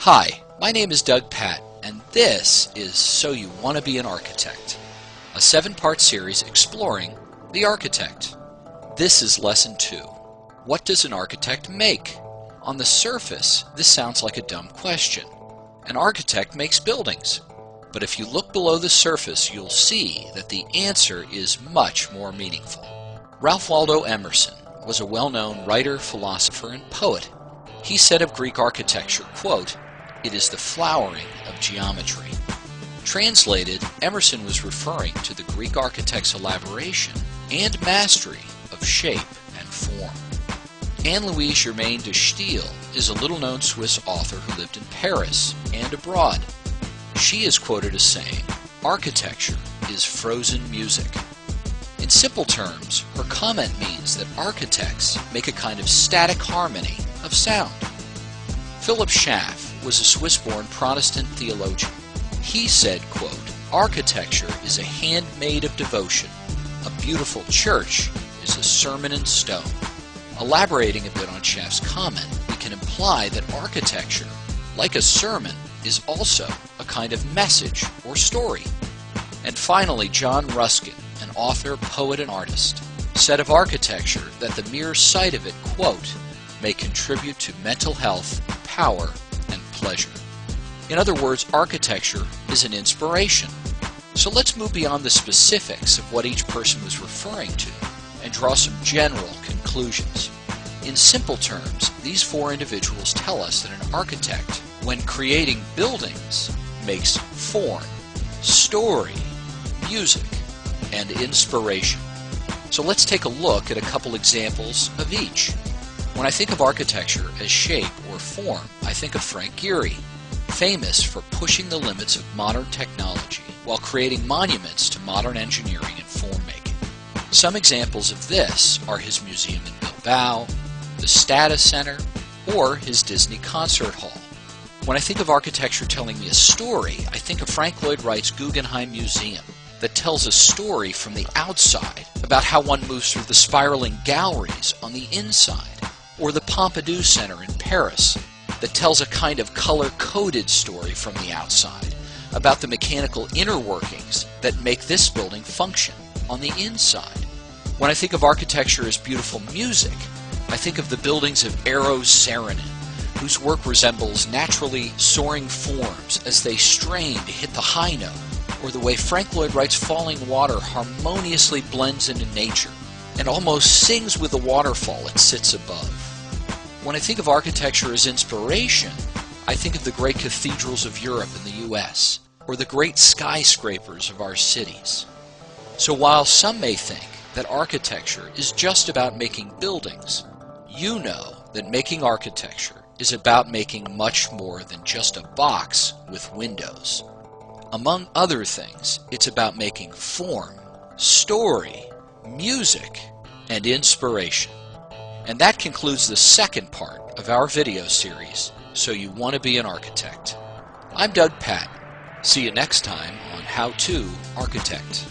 Hi, my name is Doug Patt, and this is So You Want to Be an Architect, a 7-part series exploring the architect. This is Lesson 2. What does an architect make? On the surface, this sounds like a dumb question. An architect makes buildings. But if you look below the surface, you'll see that the answer is much more meaningful. Ralph Waldo Emerson was a well-known writer, philosopher, and poet. He said of Greek architecture, quote, "It is the flowering of geometry." Translated, Emerson was referring to the Greek architect's elaboration and mastery of shape and form. Anne-Louise Germaine de Staël is a little-known Swiss author who lived in Paris and abroad. She is quoted as saying, "Architecture is frozen music." In simple terms, her comment means that architects make a kind of static harmony of sound. Philip Schaff was a Swiss-born Protestant theologian. He said, quote, "Architecture is a handmaid of devotion. A beautiful church is a sermon in stone." Elaborating a bit on Schaff's comment, we can imply that architecture, like a sermon, is also a kind of message or story. And finally, John Ruskin, an author, poet, and artist, said of architecture that the mere sight of it, quote, "may contribute to mental health, power, and pleasure." In other words, architecture is an inspiration. So let's move beyond the specifics of what each person was referring to and draw some general conclusions. In simple terms, these 4 individuals tell us that an architect, when creating buildings, makes form, story, music, and inspiration. So let's take a look at a couple examples of each. When I think of architecture as shape or form, I think of Frank Gehry, famous for pushing the limits of modern technology while creating monuments to modern engineering and form making. Some examples of this are his museum in Bilbao, the Stata Center, or his Disney concert hall. When I think of architecture telling me a story, I think of Frank Lloyd Wright's Guggenheim Museum that tells a story from the outside about how one moves through the spiraling galleries on the inside, or the Pompidou Center in Paris that tells a kind of color-coded story from the outside about the mechanical inner workings that make this building function on the inside. When I think of architecture as beautiful music, I think of the buildings of Eros Saarinen, whose work resembles naturally soaring forms as they strain to hit the high note, or the way Frank Lloyd Wright's falling water harmoniously blends into nature and almost sings with the waterfall it sits above. When I think of architecture as inspiration, I think of the great cathedrals of Europe and the US, or the great skyscrapers of our cities. So while some may think that architecture is just about making buildings, you know that making architecture is about making much more than just a box with windows. Among other things, it's about making form, story, music, and inspiration. And that concludes the second part of our video series, So You Want to Be an Architect. I'm Doug Patt. See you next time on How to Architect.